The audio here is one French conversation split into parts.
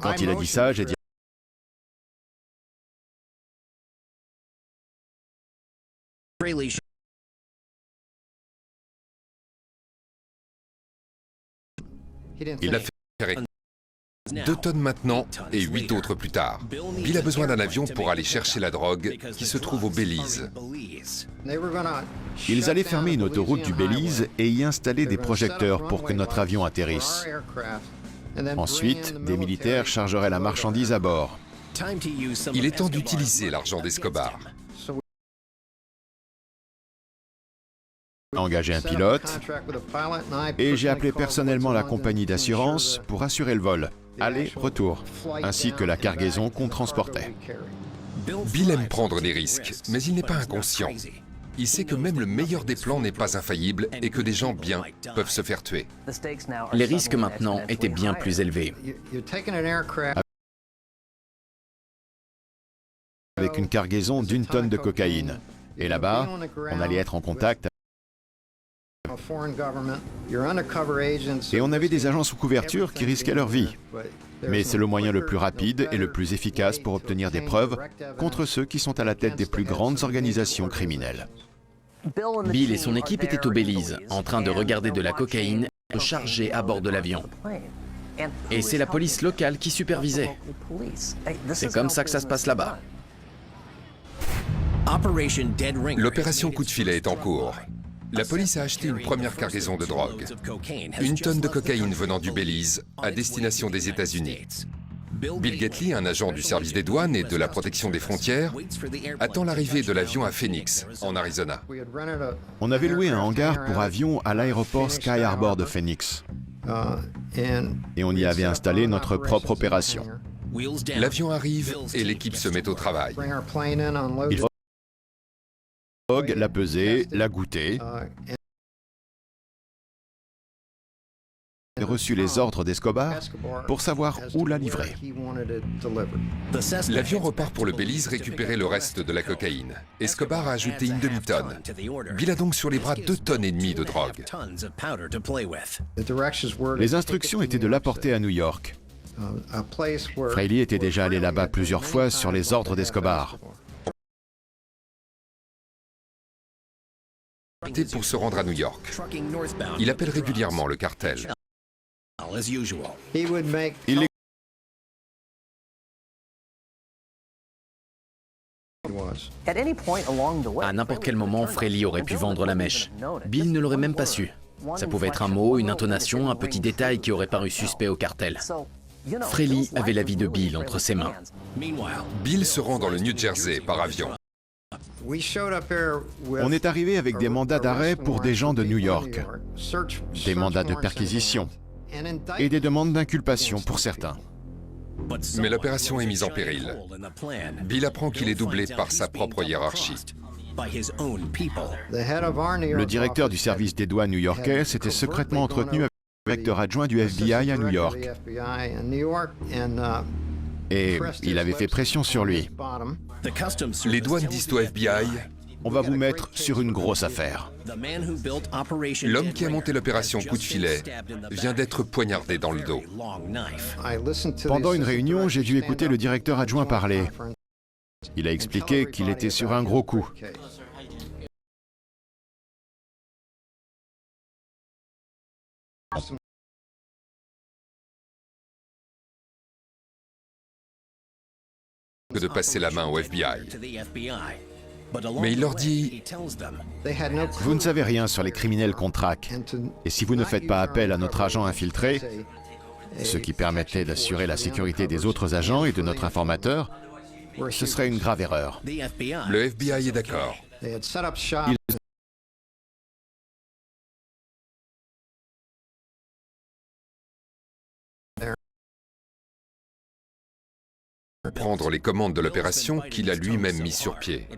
Quand il a dit ça, j'ai dit Il a fait 2 tonnes maintenant et 8 autres plus tard. Bill a besoin d'un avion pour aller chercher la drogue qui se trouve au Belize. ils allaient fermer une autoroute du Belize et y installer des projecteurs pour que notre avion atterrisse. Ensuite, des militaires chargeraient la marchandise à bord. Il est temps d'utiliser l'argent d'Escobar. J'ai engagé un pilote et j'ai appelé personnellement la compagnie d'assurance pour assurer le vol, aller-retour, ainsi que la cargaison qu'on transportait. Bill aime prendre des risques, mais il n'est pas inconscient. Il sait que même le meilleur des plans n'est pas infaillible et que des gens bien peuvent se faire tuer. Les risques maintenant étaient bien plus élevés. Avec une cargaison d'1 tonne de cocaïne. Et là-bas, on allait être en contact. Et on avait des agents sous couverture qui risquaient leur vie. Mais c'est le moyen le plus rapide et le plus efficace pour obtenir des preuves contre ceux qui sont à la tête des plus grandes organisations criminelles. Bill et son équipe étaient au Belize, en train de regarder de la cocaïne chargée à bord de l'avion. Et c'est la police locale qui supervisait. C'est comme ça que ça se passe là-bas. L'opération Coup de filet est en cours. La police a acheté une première cargaison de drogue. 1 tonne de cocaïne venant du Belize à destination des États-Unis. Bill Gately, un agent du service des douanes et de la protection des frontières, attend l'arrivée de l'avion à Phoenix, en Arizona. On avait loué un hangar pour avions à l'aéroport Sky Harbor de Phoenix. Et on y avait installé notre propre opération. L'avion arrive et l'équipe se met au travail. Il faut la peser, la goûter. J'ai reçu les ordres d'Escobar pour savoir où la livrer. L'avion repart pour le Belize récupérer le reste de la cocaïne. Escobar a ajouté une demi-tonne. Bill a donc sur les bras 2,5 tonnes de drogue. Les instructions étaient de l'apporter à New York. Fraley était déjà allé là-bas plusieurs fois sur les ordres d'Escobar. Pour se rendre à New York. Il appelle régulièrement le cartel. Il À n'importe quel moment, Fraley aurait pu vendre la mèche. Bill ne l'aurait même pas su. Ça pouvait être un mot, une intonation, un petit détail qui aurait paru suspect au cartel. Fraley avait la vie de Bill entre ses mains. Bill se rend dans le New Jersey par avion. On est arrivé avec des mandats d'arrêt pour des gens de New York, des mandats de perquisition et des demandes d'inculpation pour certains. Mais l'opération est mise en péril. Bill apprend qu'il est doublé par sa propre hiérarchie. Le directeur du service des douanes new-yorkais s'était secrètement entretenu avec le directeur adjoint du FBI à New York. Et il avait fait pression sur lui. Les douanes disent au FBI: on va vous mettre sur une grosse affaire. L'homme qui a monté l'opération Coup de filet vient d'être poignardé dans le dos. Pendant une réunion, j'ai dû écouter le directeur adjoint parler. Il a expliqué qu'il était sur un gros coup. Que de passer la main au FBI. Mais il leur dit: vous ne savez rien sur les criminels qu'on traque. Et si vous ne faites pas appel à notre agent infiltré, ce qui permettait d'assurer la sécurité des autres agents et de notre informateur, ce serait une grave erreur. Le FBI est d'accord. Prendre les commandes de l'opération qu'il a lui-même mis sur pied.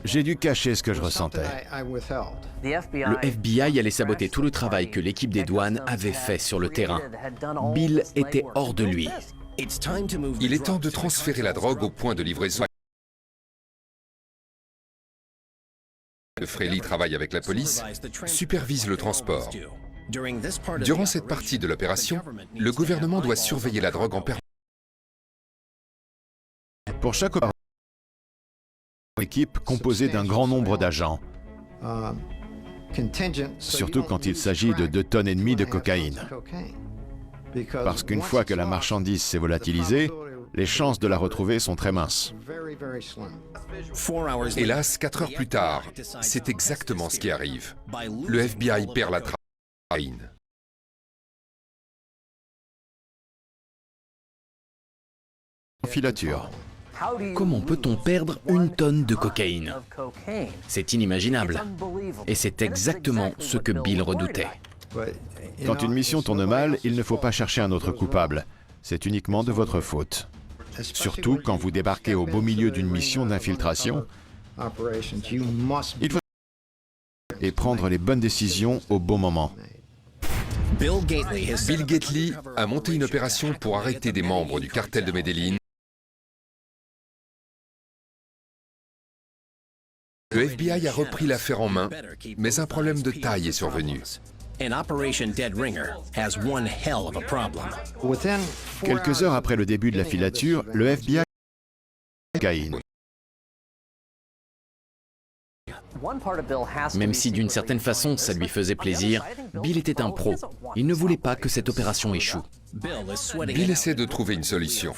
J'ai dû cacher ce que je ressentais. Le FBI allait saboter tout le travail que l'équipe des douanes avait fait sur le terrain. Bill était hors de lui. Il est temps de transférer la drogue au point de livraison. Fraley travaille avec la police, supervise le transport. Durant cette partie de l'opération, le gouvernement doit surveiller la drogue en permanence. Pour chaque opération, équipe composée d'un grand nombre d'agents, surtout quand il s'agit de 2,5 tonnes de cocaïne. Parce qu'une fois que la marchandise s'est volatilisée, les chances de la retrouver sont très minces. Hélas, 4 heures plus tard, c'est exactement ce qui arrive. Le FBI perd la trace de la cocaïne. Filature. Comment peut-on perdre 1 tonne de cocaïne? C'est inimaginable. Et c'est exactement ce que Bill redoutait. Quand une mission tourne mal, il ne faut pas chercher un autre coupable. C'est uniquement de votre faute. Surtout quand vous débarquez au beau milieu d'une mission d'infiltration, il faut et prendre les bonnes décisions au bon moment. Bill Gately a monté une opération pour arrêter des membres du cartel de Medellín. Le FBI a repris l'affaire en main, mais un problème de taille est survenu. Quelques heures après le début de la filature, le FBI cocaïne. Même si d'une certaine façon ça lui faisait plaisir, Bill était un pro. Il ne voulait pas que cette opération échoue. Bill essaie de trouver une solution.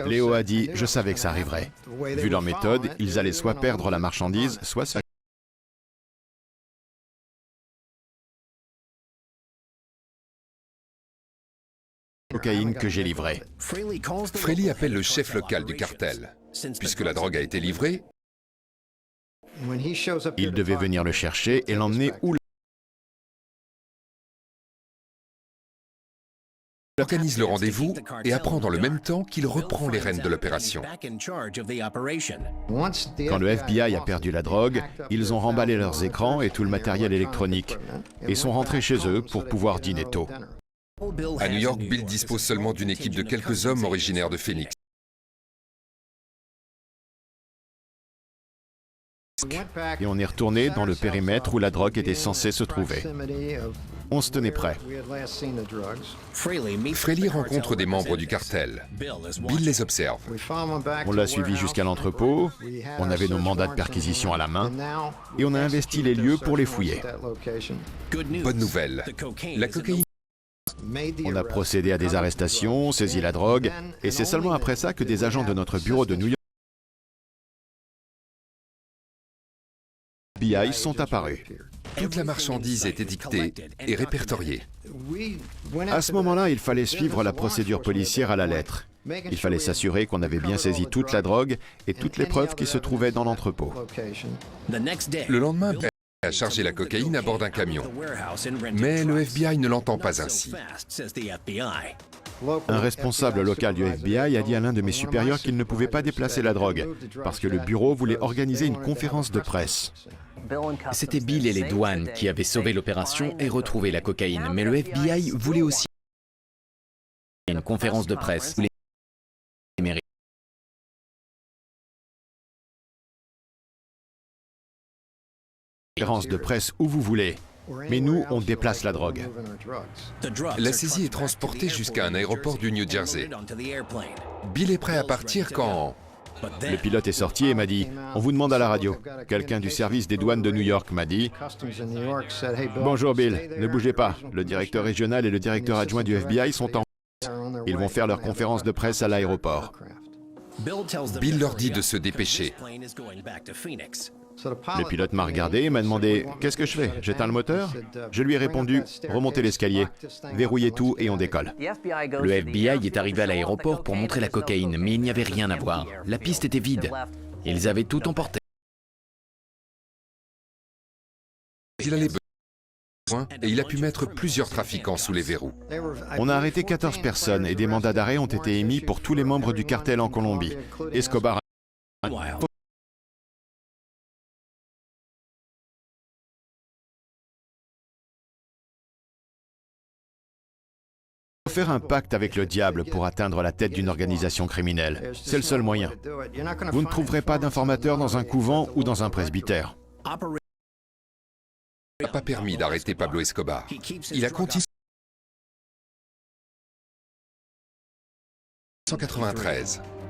Léo a dit « Je savais que ça arriverait ». Vu leur méthode, ils allaient soit perdre la marchandise, soit se... cocaïne que j'ai livrée. Frehley appelle le chef local du cartel. Puisque la drogue a été livrée, Il devait venir le chercher et l'emmener où... il organise le rendez-vous et apprend dans le même temps qu'il reprend les rênes de l'opération. Quand le FBI a perdu la drogue, ils ont remballé leurs écrans et tout le matériel électronique et sont rentrés chez eux pour pouvoir dîner tôt. À New York, Bill dispose seulement d'une équipe de quelques hommes originaires de Phoenix. Et on est retourné dans le périmètre où la drogue était censée se trouver. On se tenait prêt. Frehley rencontre des membres du cartel. Bill les observe. On l'a suivi jusqu'à l'entrepôt, on avait nos mandats de perquisition à la main, et on a investi les lieux pour les fouiller. Bonne nouvelle, la cocaïne. On a procédé à des arrestations, saisi la drogue, et c'est seulement après ça que des agents de notre bureau de New York FBI sont apparus. Toute la marchandise est étiquetée et répertoriée. À ce moment-là, il fallait suivre la procédure policière à la lettre. Il fallait s'assurer qu'on avait bien saisi toute la drogue et toutes les preuves qui se trouvaient dans l'entrepôt. Le lendemain, Bill a chargé la cocaïne à bord d'un camion. Mais le FBI ne l'entend pas ainsi. Un responsable local du FBI a dit à l'un de mes supérieurs qu'il ne pouvait pas déplacer la drogue, parce que le bureau voulait organiser une conférence de presse. C'était Bill et les douanes qui avaient sauvé l'opération et retrouvé la cocaïne, mais le FBI voulait aussi une conférence de presse. Conférence de presse où vous voulez. Mais nous, on déplace la drogue. La saisie est transportée jusqu'à un aéroport du New Jersey. Bill est prêt à partir quand... Le pilote est sorti et m'a dit « On vous demande à la radio ». Quelqu'un du service des douanes de New York m'a dit « Bonjour Bill, ne bougez pas. Le directeur régional et le directeur adjoint du FBI sont en... Ils vont faire leur conférence de presse à l'aéroport. » Bill leur dit de se dépêcher. Le pilote m'a regardé et m'a demandé « Qu'est-ce que je fais? J'éteins le moteur ?» Je lui ai répondu « Remontez l'escalier, verrouillez tout et on décolle. » Le FBI est arrivé à l'aéroport pour montrer la cocaïne, mais il n'y avait rien à voir. La piste était vide. Ils avaient tout emporté. Il allait besoin et il a pu mettre plusieurs trafiquants sous les verrous. On a arrêté 14 personnes et des mandats d'arrêt ont été émis pour tous les membres du cartel en Colombie. Escobar faire un pacte avec le diable pour atteindre la tête d'une organisation criminelle. C'est le seul moyen. Vous ne trouverez pas d'informateurs dans un couvent ou dans un presbytère. n'a pas permis d'arrêter Pablo Escobar. Il a continué en 1993.